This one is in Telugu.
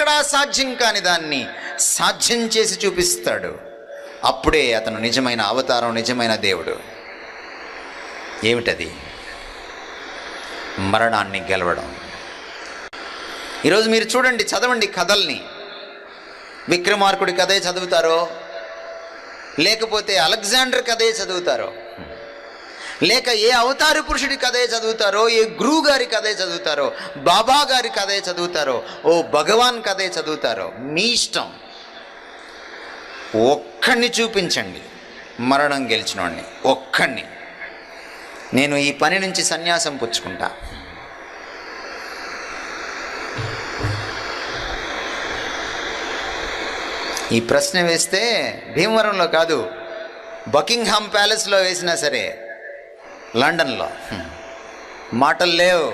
ఎక్కడా సాధ్యం కాని దాన్ని సాధ్యం చేసి చూపిస్తాడు. అప్పుడే అతను నిజమైన అవతారం, నిజమైన దేవుడు. ఏమిటది? మరణాన్ని గెలవడం. ఈరోజు మీరు చూడండి, చదవండి కథల్ని. విక్రమార్కుడి కథే చదువుతారో, లేకపోతే అలెగ్జాండర్ కథే చదువుతారో, లేక ఏ అవతార పురుషుడి కథే చదువుతారో, ఏ గురువు గారి కథే చదువుతారో, బాబా గారి కథే చదువుతారో, ఓ భగవాన్ కథే చదువుతారో, మీ ఇష్టం. ఒక్కడిని చూపించండి మరణం గెలిచినవాడిని, ఒక్కడిని. నేను ఈ పని నుంచి సన్యాసం పుచ్చుకుంటా. ఈ ప్రశ్న వేస్తే భీమవరంలో కాదు, బకింగ్హామ్ ప్యాలెస్లో వేసినా సరే, లండన్లో మాటలు లేవు.